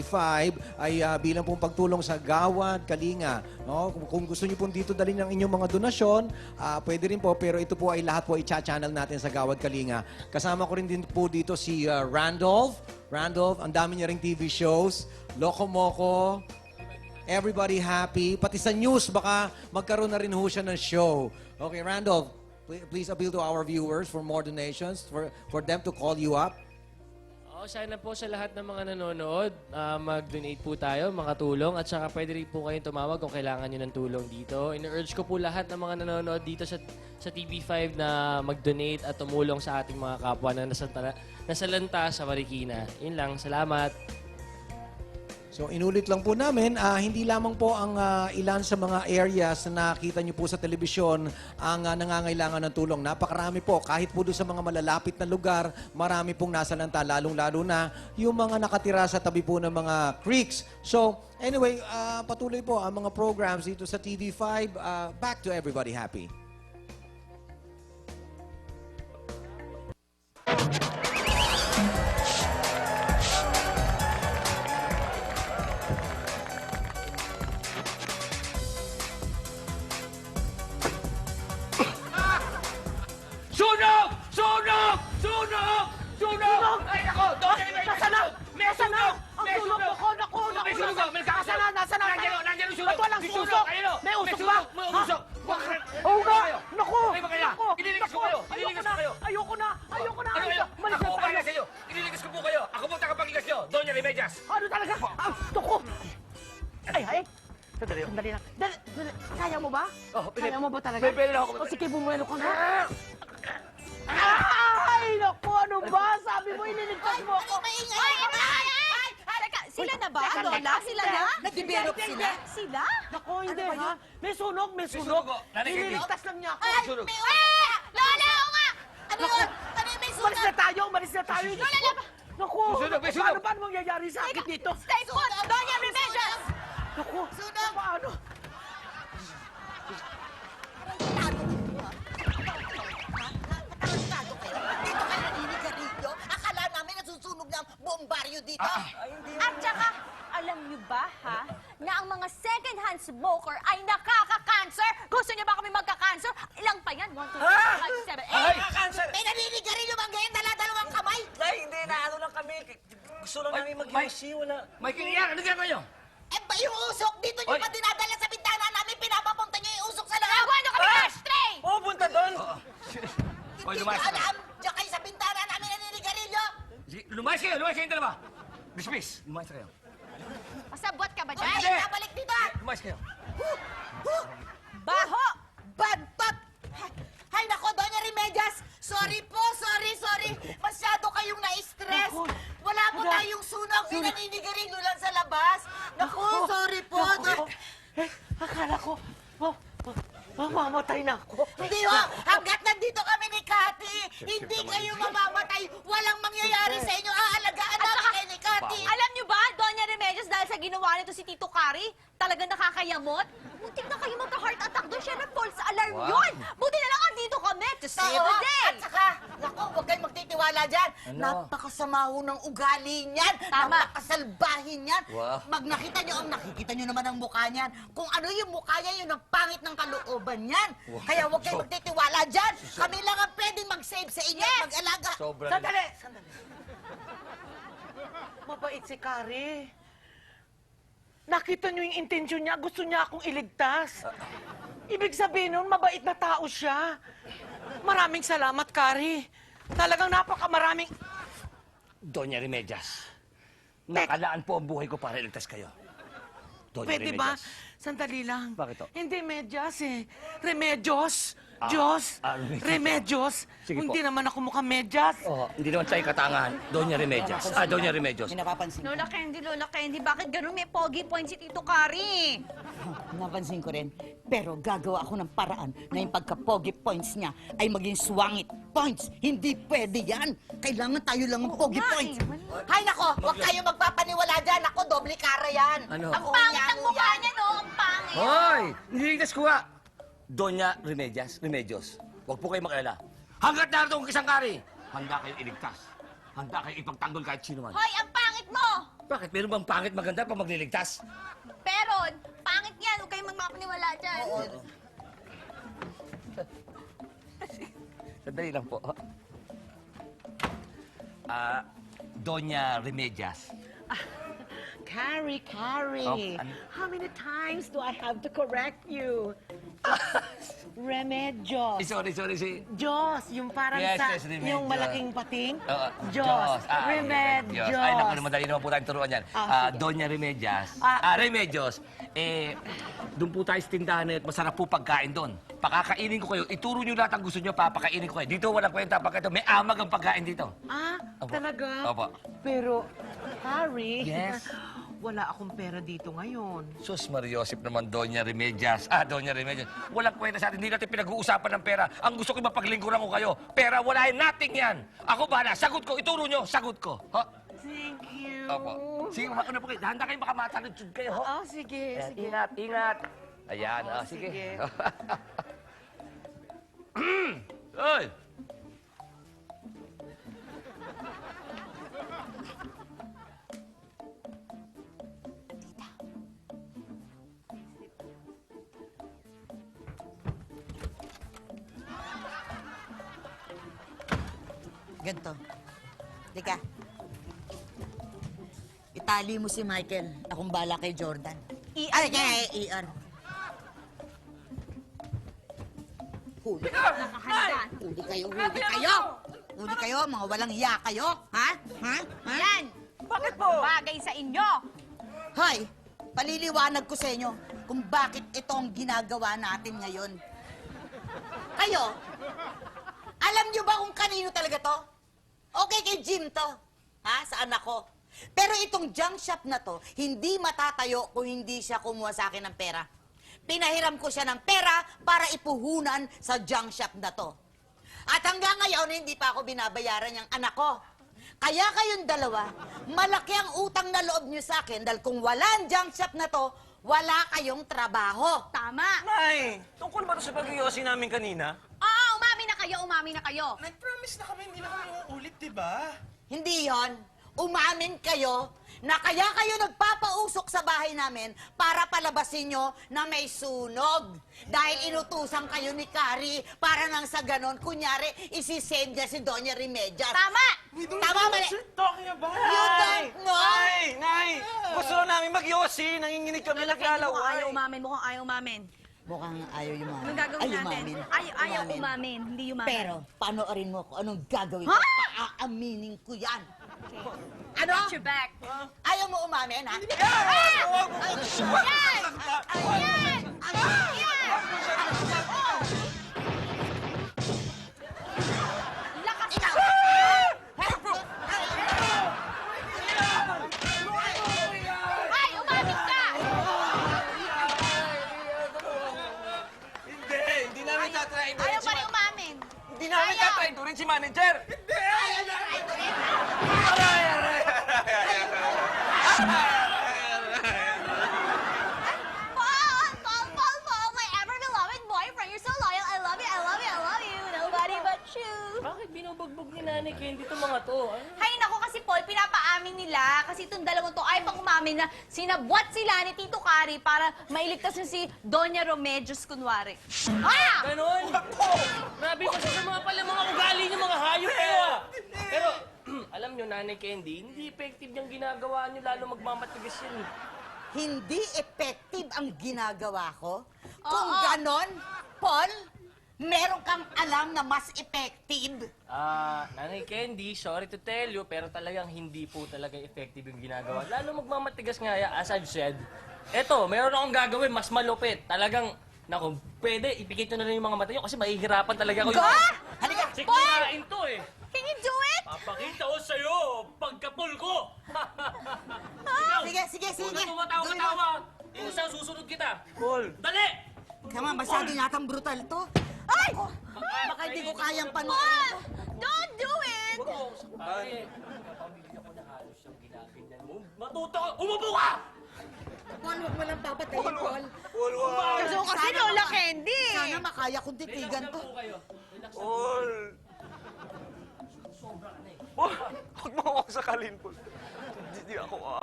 5 ay bilang pong pagtulong sa Gawad, Kalinga. No? Kung gusto niyo pong dito dalhin ang inyong mga donasyon, pwede rin po, pero ito po ay lahat po i-channel natin sa Gawad, Kalinga. Kasama ko rin din po dito si Randolph. Randolph, ang dami niya ring TV shows. Loco Moco, Everybody Happy. Pati sa news, baka magkaroon na rin ho siya ng show. Okay, Randolph, please appeal to our viewers for more donations, for them to call you up. Sana po sa lahat ng mga nanonood, mag-donate po tayo, makatulong, at saka pwede rin po kayong tumawag kung kailangan nyo ng tulong dito. In-urge ko po lahat ng mga nanonood dito sa TV5 na mag-donate at tumulong sa ating mga kapwa na nasalanta sa Marikina. Yun lang, salamat. So inulit lang po namin, hindi lamang po ang ilan sa mga areas na nakita niyo po sa telebisyon ang nangangailangan ng tulong. Napakarami po, kahit po doon sa mga malalapit na lugar, marami pong nasalanta, lalong-lalo na yung mga nakatira sa tabi po ng mga creeks. So anyway, patuloy po ang mga programs dito sa TV5. Back to Everybody Happy. Sunog! Sunog! Sunog! Sunog! Ay, nako! Doon kayo may Nasaan? May sunog! Ang May sunog sunog! ko, naku, May sunog! May Nasaan na? Nasaan na? Nandiyan ang sunog! Ba't walang May usok? Ayun o! May usok sunog! ba? May Ha? usok! Oo nga! Naku! Ay, bakala! Naku! Ililigas ko Naku! kayo! Ililigas ko kayo! Ayoko na! Ayoko na! Ano kayo? Malis Ako na okay na tayo! sa iyo! Ililigas ko po kayo! Ako po tagapagligas nyo! Doña Remedias! Ano talaga? Naku! Ay! Sandali lang. Dali! Kaya mo ba? Oh, Kaya mo ba talaga? May pera ako. O sige, bumuelo ka nga. Ay! Naku! Ano ba? Sabi mo, ililigtas mo ako. Teka, sila na ba? Lola, sila na? Nag-develop sila? Sila? Naku, hindi ha? May sunog, may sunog, sunog. oh. Nanay, hindi. Ililigtas lang niya ako. Sunog! Lola, oo nga! Ano Naku. yun? Ano yung may Umalis na tayo, umalis na tayo. Lola, laba! Naku, Sunog, may sunog. paano mangyayari sa akin dito? Stay put! Doña Remedias! Naku, paano? Tarantado kayo. Dito kayo naninigarilyo. Akala namin nasusunog na ang buong baryo dito. At saka, alam niyo ba, ha, na ang mga second-hand smoker ay nakaka-cancer? Gusto niyo ba kami magka-cancer? Ilang pa yan? 1, 2, 3, 4, 5, 6, 7, 8. May naninigarilyo bang ganyan? Dala-dalawang kamay. Ay, hindi na ano lang kami. Gusto lang namin mag-UC, wala. May kiniyan! Ano ginagawa nyo? Eh ba yung usok? Dito nyo Oy. pa dinadala sa bintana namin. Pinapapunta nyo yung usok sa loob. Gawa niyo kami ashtray! Oo, punta doon. Oy, Hindi lumayas nyo ka. alam. Diyan kayo sa bintana namin naninigarilyo. Lumayas kayo! Lumayas kayong dalawa! Bisbis! Lumayas kayo. Pasabot ka ba Ay, dyan? Hindi. nabalik dito. Lumayas kayo. Baho! Bantot! Hay nako, Doña Remedias! Sorry po, sorry. Masyado kayong na-stress. Wala po tayong sunog. May naninigarilyo lang sa labas. Naku, sorry po. Akala ko, mamamatay na ako. Hindi ho, hanggat nandito kami ni Cathy, hindi kayo mamamatay. Walang mangyayari sa inyo. Aalagaan namin kayo ni Cathy. Alam niyo ba, Doña Remedios, dahil sa ginawa nito si Tito Kari, talagang nakakayamot? Buti na kayo magka-heart attack doon. Siya na false alarm yun. Buti na lang andito kami to save the Oo, day. at saka, naku, huwag kayong magtitiwala dyan. Napakasama ho ng ugali niyan. Tama. Napakasalbahin niyan. Wow. Pag nakikita niyo naman ang mukha niyan. Kung ano yung mukha niya, yun ang pangit ng kalooban niyan. Kaya huwag kayong magtitiwala dyan. Kami lang ang pwedeng mag-save sa inyo at mag-alaga. Sandali! Mabait si Kari. Nakita niyo yung intensyon niya. Gusto niya akong iligtas. Ibig sabihin nun, mabait na tao siya. Maraming salamat, Kari. Talagang napakamaraming... Doña Remedias, nakalaan po ang buhay ko para iligtas kayo. Doña Pwede ba? Remedias. Sandali lang. Bakit to? Hindi medyas eh. Remedios. Diyos. Remedios. Remedios. Sige po. Hindi naman ako mukhang medyas. Oh, hindi naman tayo katangahan. Doña Remedias. Doña Remedios. May napapansin ko. Lola Candy, bakit ganun may pogi point si Tito Kari? Napansin ko rin. Pero gagawa ako ng paraan na yung pagka-pogi points niya ay maging swangit points. Hindi pwede yan. Kailangan tayo lang ng pogi points. Hay nako, huwag kayo magpapaniwala dyan. Ako, doble kara yan. Ano? Ang pangit ang mukha niya, no? Ang pangit. Hoy! Nililigtas ko nga! Doña Remedios, huwag po kayo makalala. Hanggat narito ang isang kari, handa kayo iligtas. Handa kayo ipagtanggol kahit sino man. Hoy, ang pangit mo! Bakit? Meron bang pangit maganda pa magliligtas? Pero, pangit yan. Huwag kayong magmakapaniwala dyan. Sandali lang po. Doña Remedias. Carrie, Oh, ano? how many times do I have to correct you? Remedios. Sorry. Diyos, yung parang Yes, sa, yes, Remedios. yung malaking pating. Oo, Diyos. Ay, Remedios. Ay, naku, madali naman po tayong turuan yan. Sige. Doña Remedias. Ah. Remedios. Doon po tayo sa tindahan na yun. Masarap po pagkain doon. Pakakainin ko kayo. Ituro nyo lahat ang gusto nyo, papakainin ko kayo. Dito walang kwenta pagka ito. May amag ang pagkain dito. Ah, Opo. talaga? Opo. Pero, Harry, Yes? wala akong pera dito ngayon. Sus Mariosip naman, Doña Remedias. Doña Remedias. Walang kwenta sa atin. Hindi natin pinag-uusapan ng pera. Ang gusto ko mapaglingkuran ko kayo. Pera, wala yan. Nothing yan. Ako bahala. Sagot ko. Ituro nyo. Sagot ko. Ha? Thank you. Opo. Sige, mauna po kayo. Handa kayo baka matalitsod kayo. Ho? Oh, sige, Ayan, sige. ingat, ingat. Ayan, Oo, sige. sige. Oy! Ganto. Teka. Itali mo si Michael. Akong bala kay Jordan. Ian Ian. Huli. Nakahanda. Huli kayo, huli kayo! Huli kayo, mga walang hiya kayo. Ha? Ha? Ha? Yan. Bakit po? Bagay sa inyo. Hoy, paliliwanag ko sa inyo kung bakit ito ang ginagawa natin ngayon. Kayo, alam niyo ba kung kanino talaga to? Okay kay Jim to. Ha? Sa anak ko. Pero itong junk shop na to, hindi matatayo kung hindi siya kumuha sa akin ng pera. Pinahiram ko siya ng pera para ipuhunan sa junk shop na to. At hanggang ngayon, hindi pa ako binabayaran yung anak ko. Kaya kayong dalawa, malaki ang utang na loob niyo sa akin dahil kung wala ang junk shop na to, wala kayong trabaho. Tama. Nay, tungkol ba ito sa pag-iyosi namin kanina? Oo, umami na kayo, umami na kayo. Nag-promise na kami, hindi na kami uulit, di ba? Hindi yon. Umamin kayo na kaya kayo nagpapausok sa bahay namin para palabasin nyo na may sunog. Dahil inutusan kayo ni Carrie para nang sa ganon, kunyari, isisend niya si Doña Remedias. Tama. Tama, mali. What you're talking about? You don't know. Nay! Gusto lang namin mag-yosi. Nanginginig kami, Mukhang ayaw naglalaway. umamin, mukhang ayaw umamin. Mukhang ayaw yumamin. Anong gagawin natin? Ayaw umamin, hindi umamin. Pero, panoorin mo kung anong gagawin Ha? ko. Paaaminin ko yan. Ano? Got your back. Ayaw mo umamin, ha? Yan! Yan! Yan! Lakas ka! Ay, umamin ka! Hindi namin tatrayin Ayaw pa rin umamin. Hindi namin Ayaw. tatrayin rin si manager. Paul, my ever-beloved boyfriend. You're so loyal. I love you, I love you, I love you. Nobody but you. Bakit binubugbog ni Nanay Candy itong mga to? Ano? Hay nako kasi Paul, pinapaamin nila kasi itong dalawang to ay pang umamin na sinabwat sila ni Tito Cari para mailigtas na si Doña Remedios kunwari. Ah! Ganon! Grabe kasi sa mga pala mga ugali niyo, mga hayop kayo ah! Pero, alam niyo, Nanay Candy, hindi effective yung ginagawa niyo, lalo magmamatigas yan eh. Hindi effective ang ginagawa ko? Kung Oo. ganon, Paul, meron kang alam na mas effective. Nanay Candy, sorry to tell you, pero talagang hindi po talaga effective yung ginagawa. Lalo magmamatigas nga, as I've said. Eto, meron akong gagawin, mas malupit. Talagang, naku, pwede, ipikit nyo na rin yung mga mata nyo kasi mahihirapan talaga ako. Halika! Sikmurain to eh. Can you do it? Papakita ko sa'yo, pagkapul ko. Sige. Huwag na tumatawa-tawa. Yung isang susunod kita. Paul. Dali! Kama, masyado yatang brutal to. Ay! Baka hindi ko kayang panoorin to. Don't do it! Ay, pamilya ko na halos yung ginaganyan mo. Matuto ka! Umupo ka! Paul, huwag mo lang papatayin, Paul. Paul, wag. Gusto ko kasi Lola Candy. Sana makaya kong titigan to. Po kayo. Relax. Paul. Sobra ka na eh. Paul, huwag mo ako sakalin, Paul. Hindi ako